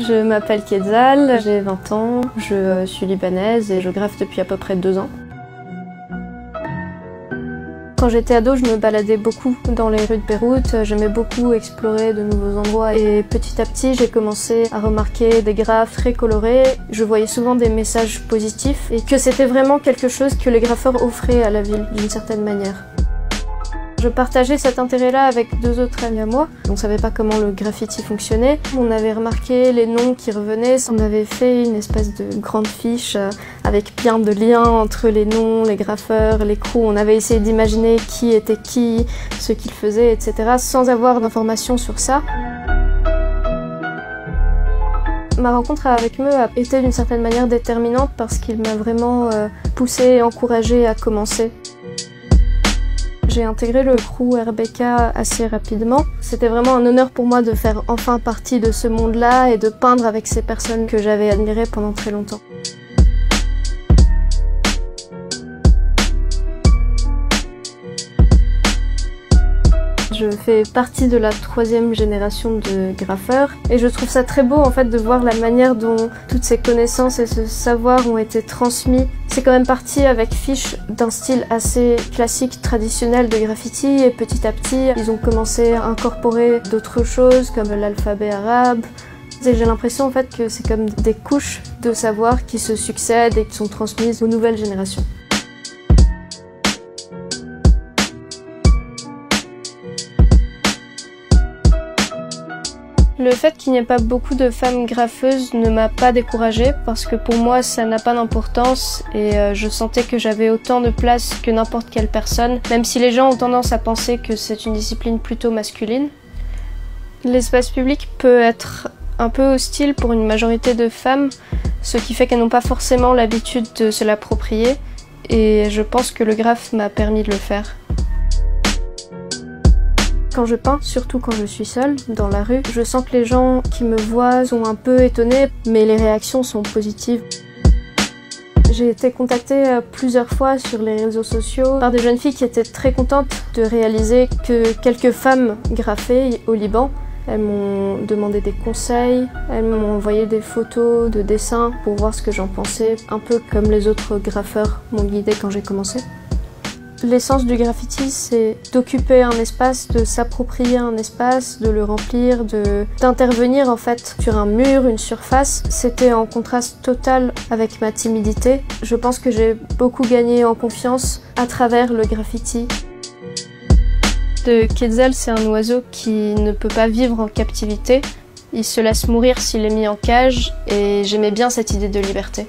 Je m'appelle Quetzal, j'ai 20 ans, je suis libanaise et je graffe depuis à peu près 2 ans. Quand j'étais ado, je me baladais beaucoup dans les rues de Beyrouth, j'aimais beaucoup explorer de nouveaux endroits et petit à petit j'ai commencé à remarquer des graphes très colorés. Je voyais souvent des messages positifs et que c'était vraiment quelque chose que les graffeurs offraient à la ville d'une certaine manière. Je partageais cet intérêt-là avec 2 autres amis à moi. On ne savait pas comment le graffiti fonctionnait. On avait remarqué les noms qui revenaient. On avait fait une espèce de grande fiche avec plein de liens entre les noms, les graffeurs, les crews. On avait essayé d'imaginer qui était qui, ce qu'ils faisaient, etc. sans avoir d'informations sur ça. Ma rencontre avec eux a été d'une certaine manière déterminante parce qu'il m'a vraiment poussée et encouragée à commencer. J'ai intégré le crew RBK assez rapidement. C'était vraiment un honneur pour moi de faire enfin partie de ce monde-là et de peindre avec ces personnes que j'avais admirées pendant très longtemps. Je fais partie de la 3e génération de graffeurs et je trouve ça très beau en fait de voir la manière dont toutes ces connaissances et ce savoir ont été transmis. C'est quand même parti avec fiche d'un style assez classique, traditionnel de graffiti et petit à petit ils ont commencé à incorporer d'autres choses comme l'alphabet arabe. Et j'ai l'impression en fait que c'est comme des couches de savoir qui se succèdent et qui sont transmises aux nouvelles générations. Le fait qu'il n'y ait pas beaucoup de femmes graffeuses ne m'a pas découragée parce que pour moi ça n'a pas d'importance et je sentais que j'avais autant de place que n'importe quelle personne, même si les gens ont tendance à penser que c'est une discipline plutôt masculine. L'espace public peut être un peu hostile pour une majorité de femmes, ce qui fait qu'elles n'ont pas forcément l'habitude de se l'approprier et je pense que le graphe m'a permis de le faire. Quand je peins, surtout quand je suis seule, dans la rue, je sens que les gens qui me voient sont un peu étonnés, mais les réactions sont positives. J'ai été contactée plusieurs fois sur les réseaux sociaux par des jeunes filles qui étaient très contentes de réaliser que quelques femmes graffaient au Liban. Elles m'ont demandé des conseils, elles m'ont envoyé des photos de dessins pour voir ce que j'en pensais, un peu comme les autres graffeurs m'ont guidée quand j'ai commencé. L'essence du graffiti, c'est d'occuper un espace, de s'approprier un espace, de le remplir, d'intervenir en fait sur un mur, une surface. C'était en contraste total avec ma timidité. Je pense que j'ai beaucoup gagné en confiance à travers le graffiti. Le Quetzal, c'est un oiseau qui ne peut pas vivre en captivité. Il se laisse mourir s'il est mis en cage et j'aimais bien cette idée de liberté.